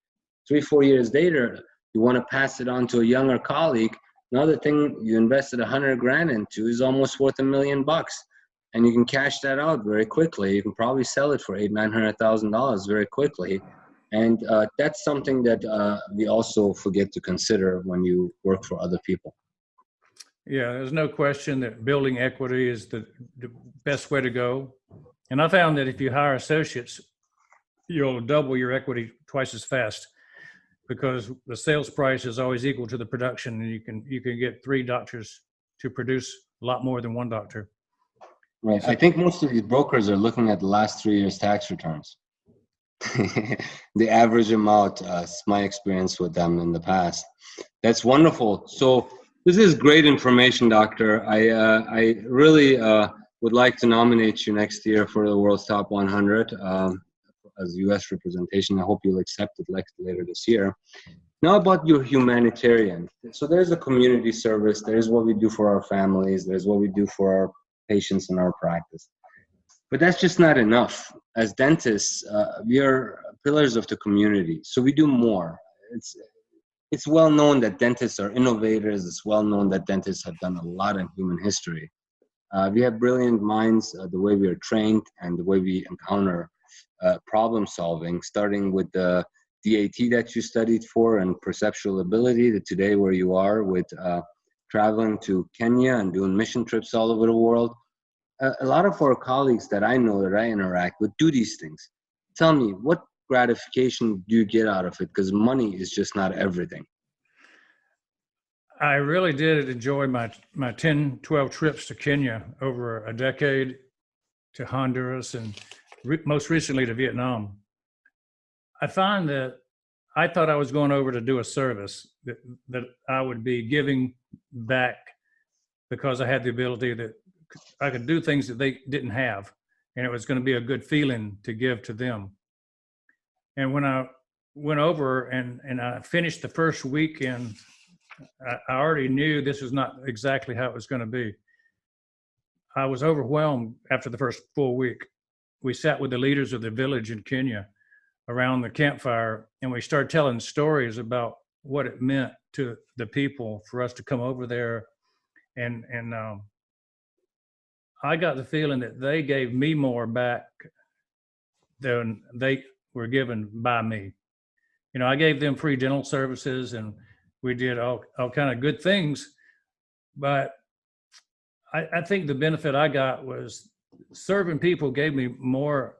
3-4 years later, you want to pass it on to a younger colleague. Another thing you invested $100,000 into is almost worth $1 million, and you can cash that out very quickly. You can probably sell it for $800,000-$900,000 very quickly. And that's something that we also forget to consider when you work for other people. Yeah, there's no question that building equity is the best way to go. And I found that if you hire associates, you'll double your equity twice as fast because the sales price is always equal to the production, and you can get 3 doctors to produce a lot more than 1 doctor. Right. So I think most of these brokers are looking at the last 3 years' tax returns. The average amount, my experience with them in the past. That's wonderful. So this is great information, Doctor. I really would like to nominate you next year for the World's Top 100 as U.S. representation. I hope you'll accept it later this year. Now about your humanitarian. So there's a community service. There's what we do for our families. There's what we do for our patients in our practice. But that's just not enough. As dentists, we are pillars of the community. So we do more. It's well known that dentists are innovators. It's well known that dentists have done a lot in human history. We have brilliant minds, the way we are trained and the way we encounter problem solving, starting with the DAT that you studied for and perceptual ability to today where you are with traveling to Kenya and doing mission trips all over the world. A lot of our colleagues that I know that I interact with do these things. Tell me, what gratification do you get out of it? Because money is just not everything. I really did enjoy my 10, 12 trips to Kenya over a decade, to Honduras, and most recently to Vietnam. I find that I thought I was going over to do a service, that I would be giving back because I had the ability that I could do things that they didn't have, and it was going to be a good feeling to give to them. And when I went over and I finished the first weekend, I already knew this was not exactly how it was going to be. I was overwhelmed after the first full week. We sat with the leaders of the village in Kenya around the campfire, and we started telling stories about what it meant to the people for us to come over there. And I got the feeling that they gave me more back than they were given by me. You know, I gave them free dental services, and we did all kind of good things. But I think the benefit I got was serving people gave me more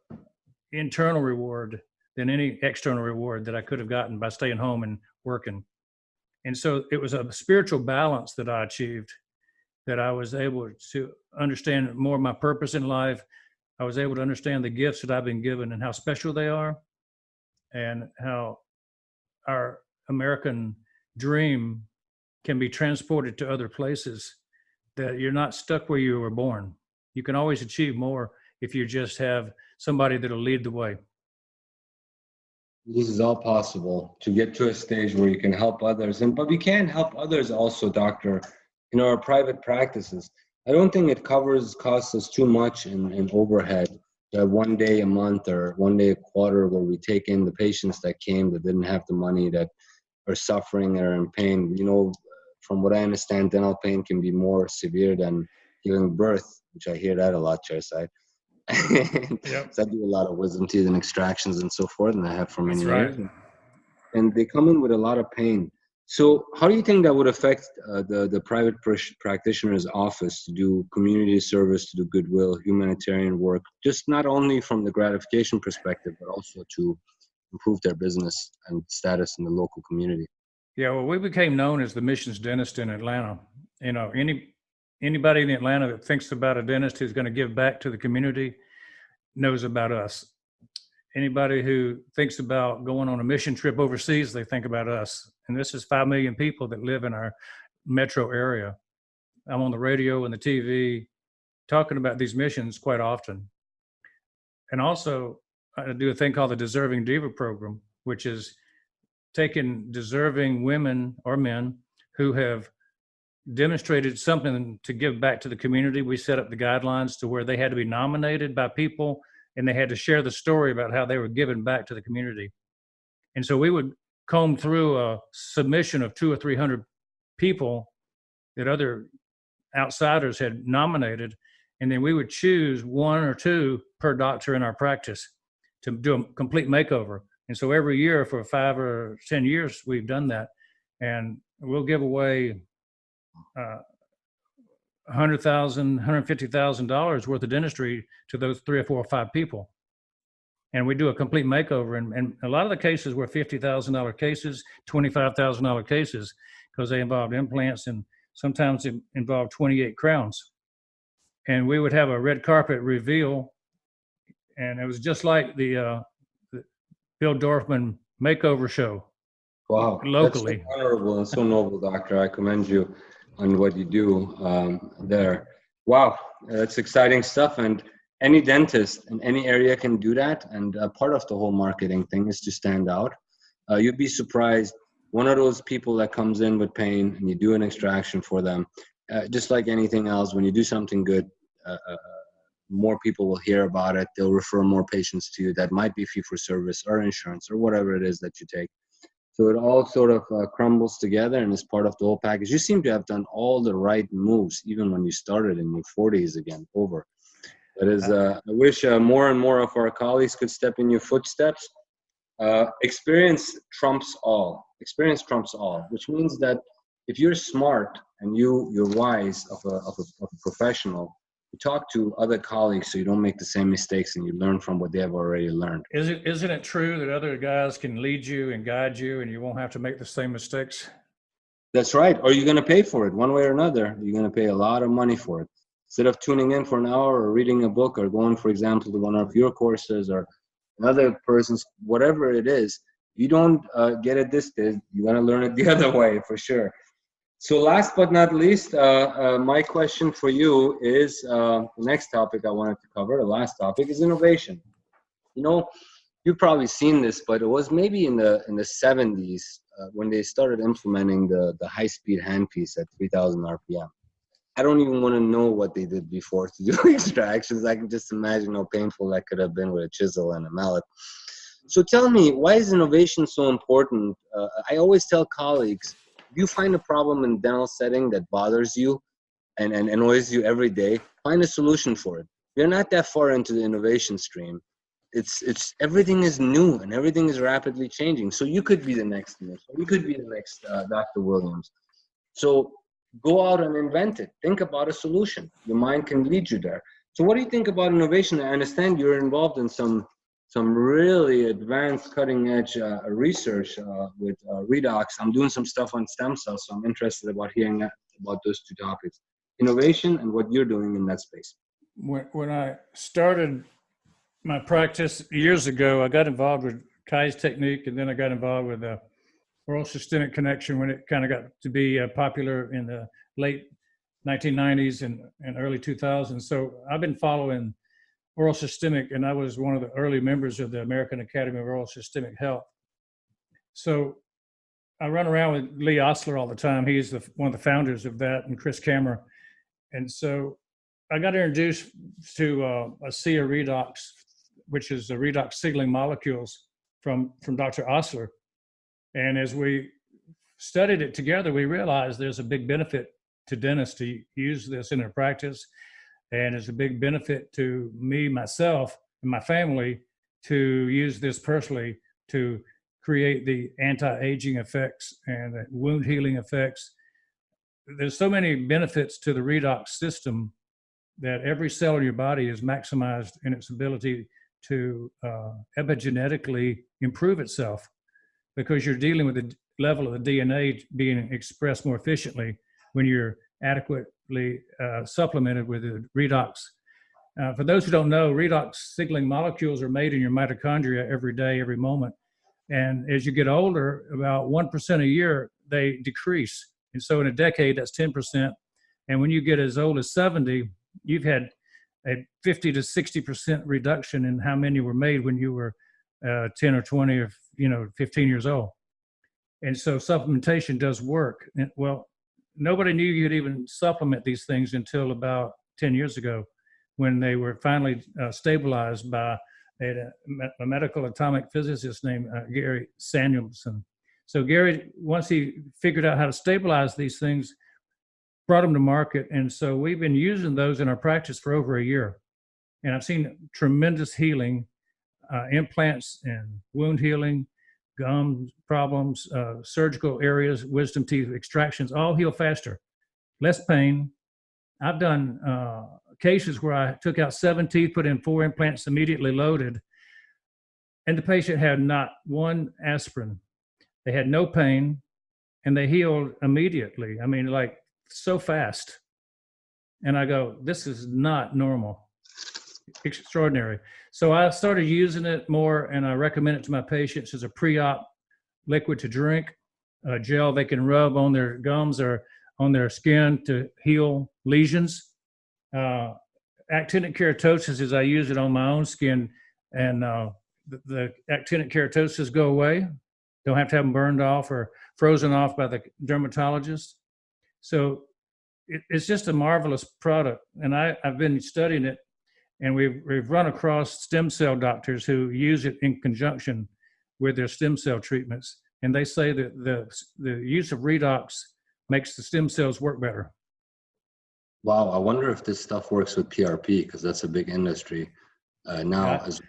internal reward than any external reward that I could have gotten by staying home and working. And so it was a spiritual balance that I achieved, that I was able to understand more of my purpose in life. I was able to understand the gifts that I've been given and how special they are, and how our American dream can be transported to other places, that you're not stuck where you were born. You can always achieve more if you just have somebody that'll lead the way. This is all possible to get to a stage where you can help others. But we can help others also, doctor, in our private practices. I don't think it costs us too much in overhead. One day a month or one day a quarter where we take in the patients that came that didn't have the money, that are suffering or in pain. From what I understand, dental pain can be more severe than giving birth, which I hear that a lot, chairside. Yep. So I do a lot of wisdom teeth and extractions and so forth, and I have for many That's years. And they come in with a lot of pain. So how do you think that would affect the private practitioner's office to do community service, to do goodwill, humanitarian work, just not only from the gratification perspective, but also to improve their business and status in the local community? Yeah, well, we became known as the missions dentist in Atlanta. Anybody in Atlanta that thinks about a dentist who's going to give back to the community knows about us. Anybody who thinks about going on a mission trip overseas, they think about us. And this is 5 million people that live in our metro area. I'm on the radio and the TV talking about these missions quite often. And also, I do a thing called the Deserving Diva program, which is taking deserving women or men who have demonstrated something to give back to the community. We set up the guidelines to where they had to be nominated by people, and they had to share the story about how they were giving back to the community. And so we would comb through a submission of 200 or 300 people that other outsiders had nominated, and then we would choose 1 or 2 per doctor in our practice to do a complete makeover. And so every year for 5 or 10 years, we've done that. And we'll give away $100,000, $150,000 worth of dentistry to those 3 or 4 or 5 people. And we do a complete makeover. And a lot of the cases were $50,000 cases, $25,000 cases, because they involved implants, and sometimes it involved 28 crowns. And we would have a red carpet reveal. And it was just like the Bill Dorfman makeover show. Wow. Locally. That's so honorable and so noble, doctor. I commend you on what you do there. Wow, that's exciting stuff. And any dentist in any area can do that. And part of the whole marketing thing is to stand out. You'd be surprised. One of those people that comes in with pain and you do an extraction for them, just like anything else, when you do something good, more people will hear about it. They'll refer more patients to you. That might be fee-for-service or insurance or whatever it is that you take. So it all sort of crumbles together and is part of the whole package. You seem to have done all the right moves, even when you started in your 40s again, over. That is, I wish more and more of our colleagues could step in your footsteps. Experience trumps all. Experience trumps all, which means that if you're smart and you're wise of a professional, you talk to other colleagues so you don't make the same mistakes and you learn from what they have already learned. Isn't it true that other guys can lead you and guide you and you won't have to make the same mistakes? That's right. Or you're going to pay for it one way or another. You're going to pay a lot of money for it. Instead of tuning in for an hour or reading a book or going, for example, to one of your courses or another person's, whatever it is, you don't get it this day. You're going to learn it the other way for sure. So last but not least, my question for you is the next topic I wanted to cover. The last topic is innovation. You know, you've probably seen this, but it was maybe in the 70s when they started implementing the high-speed handpiece at 3,000 RPM. I don't even want to know what they did before to do extractions. I can just imagine how painful that could have been with a chisel and a mallet. So tell me, why is innovation so important? I always tell colleagues, if you find a problem in dental setting that bothers you and annoys you every day, find a solution for it. You're not that far into the innovation stream. It's everything is new and everything is rapidly changing. So you could be the next Nick. You could be the next Dr. Williams. So go out and invent it. Think about a solution. Your mind can lead you there. So what do you think about innovation? I understand you're involved in some really advanced cutting edge research with redox. I'm doing some stuff on stem cells, so I'm interested about hearing about those two topics, innovation and what you're doing in that space. When I started my practice years ago, I got involved with Kai's technique, and then I got involved with the oral systemic connection when it kind of got to be popular in the late 1990s and early 2000s. So I've been following oral systemic, and I was one of the early members of the American Academy of Oral Systemic Health. So I run around with Lee Osler all the time. He's one of the founders of that, and Chris Kammer. And so I got introduced to a SIA redox, which is the redox signaling molecules from Dr. Osler. And as we studied it together, we realized there's a big benefit to dentists to use this in their practice. And it's a big benefit to me, myself, and my family to use this personally to create the anti-aging effects and the wound healing effects. There's so many benefits to the redox system that every cell in your body is maximized in its ability to epigenetically improve itself, because you're dealing with the level of the DNA being expressed more efficiently when you're adequately supplemented with the redox. For those who don't know, redox signaling molecules are made in your mitochondria every day, every moment. And as you get older, about 1% a year, they decrease. And so in a decade, that's 10%. And when you get as old as 70, you've had a 50 to 60% reduction in how many were made when you were 10 or 20 or 15 years old. And so supplementation does work. And, well, nobody knew you'd even supplement these things until about 10 years ago, when they were finally stabilized by a medical atomic physicist named Gary Samuelson. So Gary, once he figured out how to stabilize these things, brought them to market. And so we've been using those in our practice for over a year. And I've seen tremendous healing, implants and wound healing, gum problems, surgical areas, wisdom teeth extractions, all heal faster, less pain. I've done cases where I took out 7 teeth, put in 4 implants, immediately loaded, and the patient had not one aspirin. They had no pain, and they healed immediately. I mean, like, so fast. And I go, this is not normal. Extraordinary. So I started using it more, and I recommend it to my patients as a pre-op liquid to drink, a gel they can rub on their gums or on their skin to heal lesions. Actinic keratosis is I use it on my own skin, and the actinic keratosis go away. Don't have to have them burned off or frozen off by the dermatologist. So it's just a marvelous product. And I've been studying it, and we've run across stem cell doctors who use it in conjunction with their stem cell treatments. And they say that the use of redox makes the stem cells work better. Wow, I wonder if this stuff works with PRP, because that's a big industry now as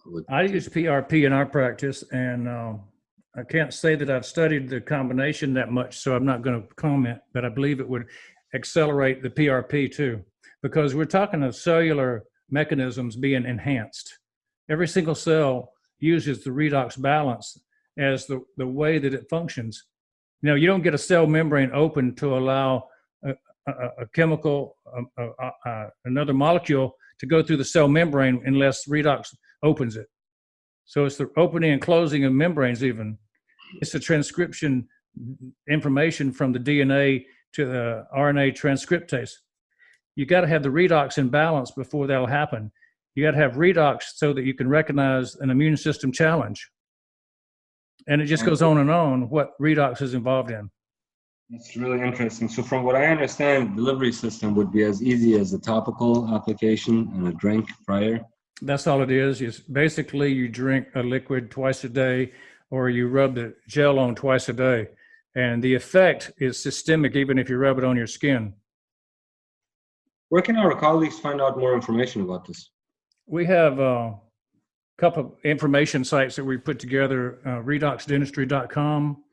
well. I use PRP in our practice, and I can't say that I've studied the combination that much, so I'm not going to comment, but I believe it would accelerate the PRP too, because we're talking of cellular mechanisms being enhanced. Every single cell uses the redox balance as the way that it functions. You know, you don't get a cell membrane open to allow a chemical, another molecule to go through the cell membrane unless redox opens it. So it's the opening and closing of membranes even. It's the transcription information from the DNA to the RNA transcriptase. You got to have the redox in balance before that'll happen. You got to have redox so that you can recognize an immune system challenge. And it just goes on and on what redox is involved in. That's really interesting. So from what I understand, the delivery system would be as easy as a topical application and a drink prior. That's all it is. Is basically you drink a liquid twice a day, or you rub the gel on twice a day. And the effect is systemic, even if you rub it on your skin. Where can our colleagues find out more information about this? We have a couple of information sites that we put together, redoxdentistry.com,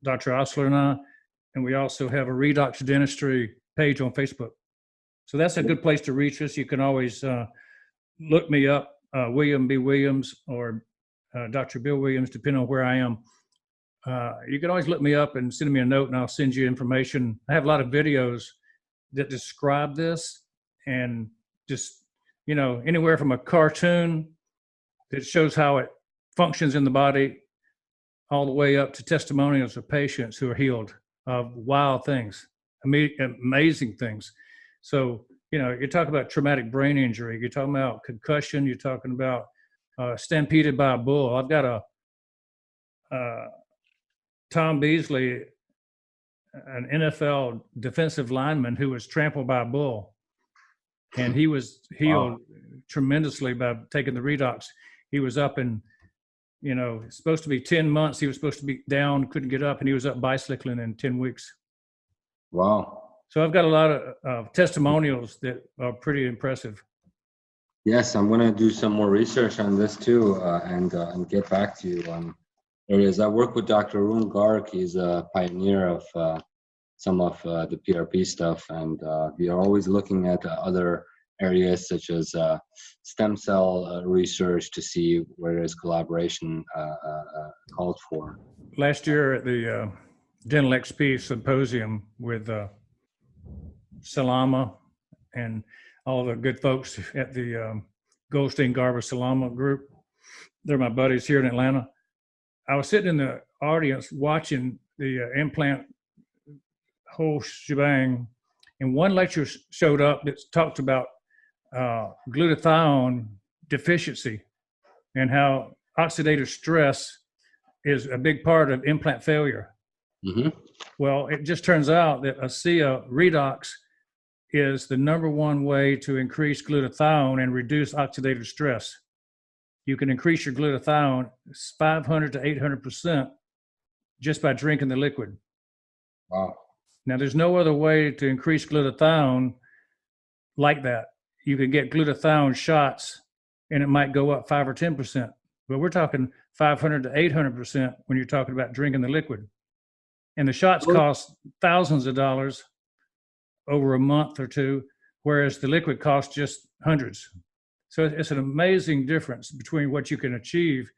Dr. Osler and I, and we also have a Redox Dentistry page on Facebook. So that's a good place to reach us. You can always look me up, William B. Williams or Dr. Bill Williams, depending on where I am. You can always look me up and send me a note, and I'll send you information. I have a lot of videos that describe this, and just, you know, anywhere from a cartoon that shows how it functions in the body all the way up to testimonials of patients who are healed of wild things, amazing things. So you're talking about traumatic brain injury. You're talking about concussion. You're talking about stampeded by a bull. I've got Tom Beasley, an NFL defensive lineman who was trampled by a bull, and he was healed tremendously by taking the redox. He was up in, supposed to be 10 months. He was supposed to be down, couldn't get up, and he was up bicycling in 10 weeks. Wow. So I've got a lot of testimonials that are pretty impressive. Yes, I'm going to do some more research on this too, and get back to you on areas. I work with Dr. Arun Garg. He's a pioneer of some of the PRP stuff, and we are always looking at other areas such as stem cell research to see where there's collaboration called for. Last year at the Dental XP Symposium with Salama and all the good folks at the Goldstein Garber Salama group, they're my buddies here in Atlanta. I was sitting in the audience watching the implant whole shebang, and one lecture showed up that talked about glutathione deficiency and how oxidative stress is a big part of implant failure. Mm-hmm. Well, it just turns out that ASEA redox is the number one way to increase glutathione and reduce oxidative stress. You can increase your glutathione 500 to 800% just by drinking the liquid. Wow. Now, there's no other way to increase glutathione like that. You can get glutathione shots and it might go up 5 or 10%, but we're talking 500 to 800% when you're talking about drinking the liquid. And the shots cost thousands of dollars over a month or two, whereas the liquid costs just hundreds. So it's an amazing difference between what you can achieve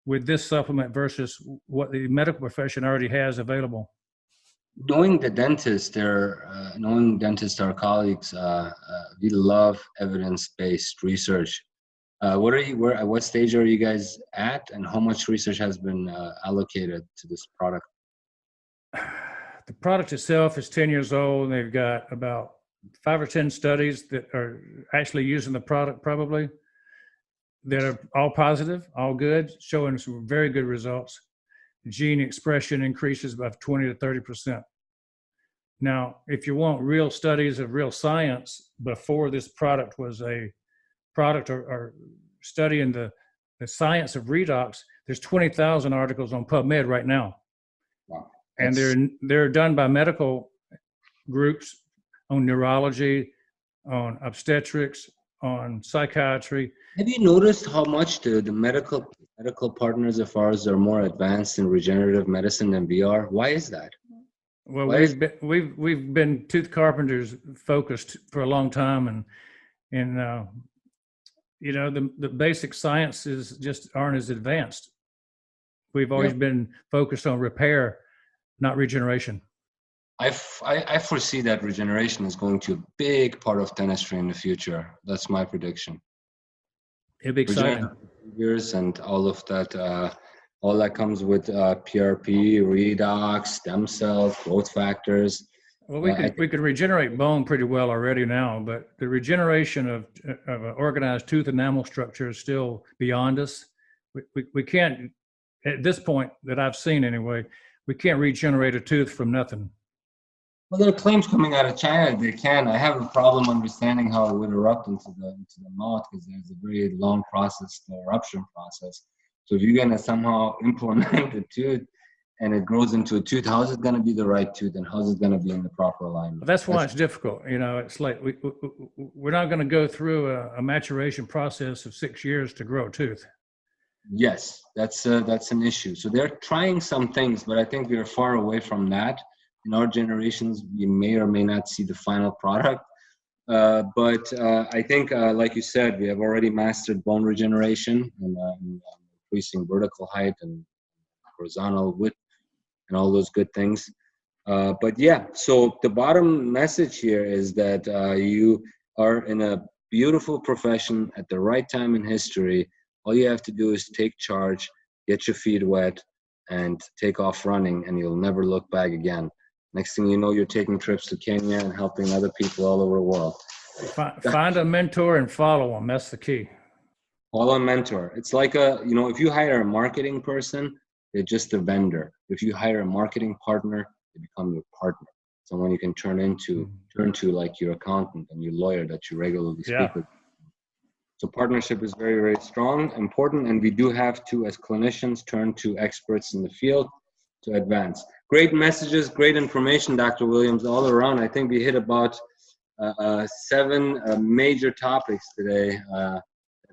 with this supplement versus what the medical profession already has available. Knowing the dentist, our colleagues, we love evidence-based research. What stage are you guys at, and how much research has been allocated to this product? The product itself is 10 years old, and they've got about 5 or 10 studies that are actually using the product probably, that are all positive, all good, showing some very good results. Gene expression increases by 20 to 30%. Now, if you want real studies of real science, before this product was a product or studying the science of redox, there's 20,000 articles on PubMed right now. Wow. And they're done by medical groups on neurology, on obstetrics, on psychiatry. Have you noticed how much the medical partners of ours are more advanced in regenerative medicine than we are? Why is that? Well, we've been tooth carpenters focused for a long time, and the basic sciences just aren't as advanced. We've always been focused on repair, not regeneration. I foresee that regeneration is going to be a big part of dentistry in the future. That's my prediction. It'd be exciting. Years and all of that, all that comes with PRP, redox, stem cells, growth factors. Well, we could regenerate bone pretty well already now, but the regeneration of an organized tooth enamel structure is still beyond us. We can't, at this point that I've seen anyway, we can't regenerate a tooth from nothing. Well, there are claims coming out of China they can. I have a problem understanding how it would erupt into the mouth, because there's a very long process, the eruption process. So if you're gonna somehow implement the tooth and it grows into a tooth, how is it gonna be the right tooth, and how is it gonna be in the proper alignment? Well, that's why it's difficult. It's like we're not going to go through a maturation process of 6 years to grow a tooth. Yes, that's an issue. So they're trying some things, but I think we're far away from that. In our generations, we may or may not see the final product. But I think, like you said, we have already mastered bone regeneration and increasing vertical height and horizontal width and all those good things. But yeah, so the bottom message here is that you are in a beautiful profession at the right time in history. All you have to do is take charge, get your feet wet, and take off running, and you'll never look back again. Next thing you know, you're taking trips to Kenya and helping other people all over the world. Find a mentor and follow them. That's the key. Follow a mentor. It's like if you hire a marketing person, they're just a vendor. If you hire a marketing partner, they become your partner. Someone you can turn to like your accountant and your lawyer that you regularly speak with. So partnership is very, very strong, important, and we do have to, as clinicians, turn to experts in the field to advance. Great messages, great information, Dr. Williams, all around. I think we hit about 7 major topics today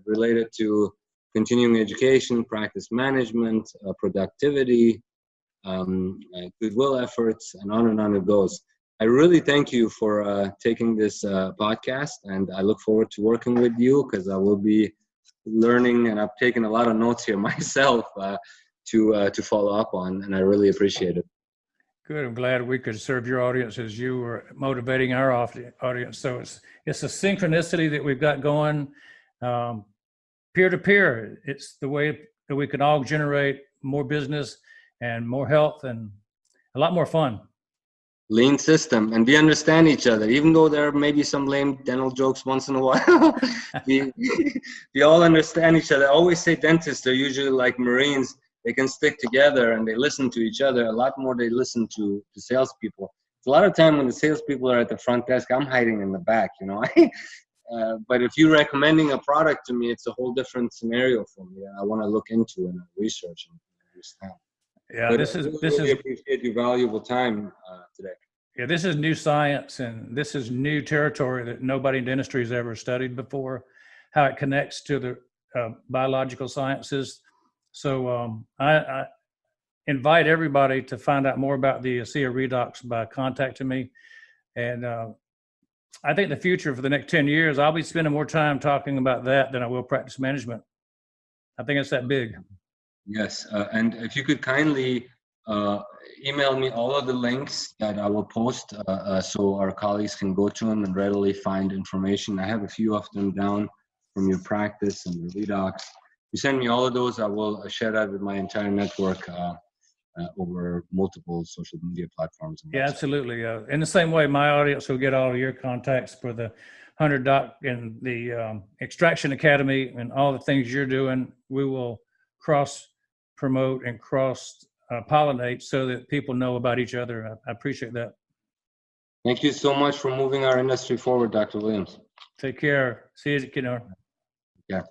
related to continuing education, practice management, productivity, goodwill efforts, and on it goes. I really thank you for taking this podcast, and I look forward to working with you because I will be learning, and I've taken a lot of notes here myself to follow up on, and I really appreciate it. Good. I'm glad we could serve your audience as you were motivating our audience. So it's a synchronicity that we've got going, peer-to-peer. It's the way that we can all generate more business and more health and a lot more fun. Lean system, and we understand each other, even though there may be some lame dental jokes once in a while. we all understand each other. I always say dentists are usually like Marines. They can stick together and they listen to each other a lot more. They listen to salespeople. It's a lot of time when the salespeople are at the front desk, I'm hiding in the back, but if you're recommending a product to me, it's a whole different scenario for me. I want to look into and research and understand. Yeah, but this is appreciate your valuable time today. Yeah, this is new science, and this is new territory that nobody in dentistry has ever studied before. How it connects to the biological sciences. So I invite everybody to find out more about the ASEA Redox by contacting me, and I think the future for the next 10 years, I'll be spending more time talking about that than I will practice management. I think it's that big. Yes, and if you could kindly email me all of the links that I will post so our colleagues can go to them and readily find information. I have a few of them down from your practice and your Redox. You send me all of those, I will share that with my entire network over multiple social media platforms. Yeah, absolutely. In the same way, my audience will get all of your contacts for the 100 Doc and the Extraction Academy and all the things you're doing. We will cross-promote and cross-pollinate so that people know about each other. I appreciate that. Thank you so much for moving our industry forward, Dr. Williams. Take care. See you, Kianor. Yeah.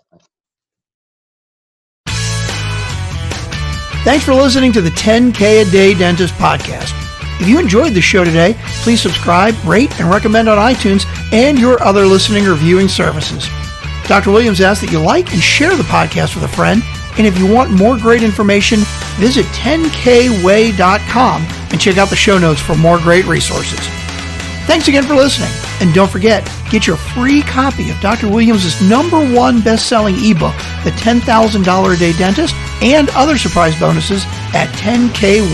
Thanks for listening to the 10K a Day Dentist podcast. If you enjoyed the show today, please subscribe, rate, and recommend on iTunes and your other listening or viewing services. Dr. Williams asks that you like and share the podcast with a friend. And if you want more great information, visit 10kway.com and check out the show notes for more great resources. Thanks again for listening. And don't forget, get your free copy of Dr. Williams' #1 best-selling ebook, The $10,000 a Day Dentist, and other surprise bonuses at 10kway.com.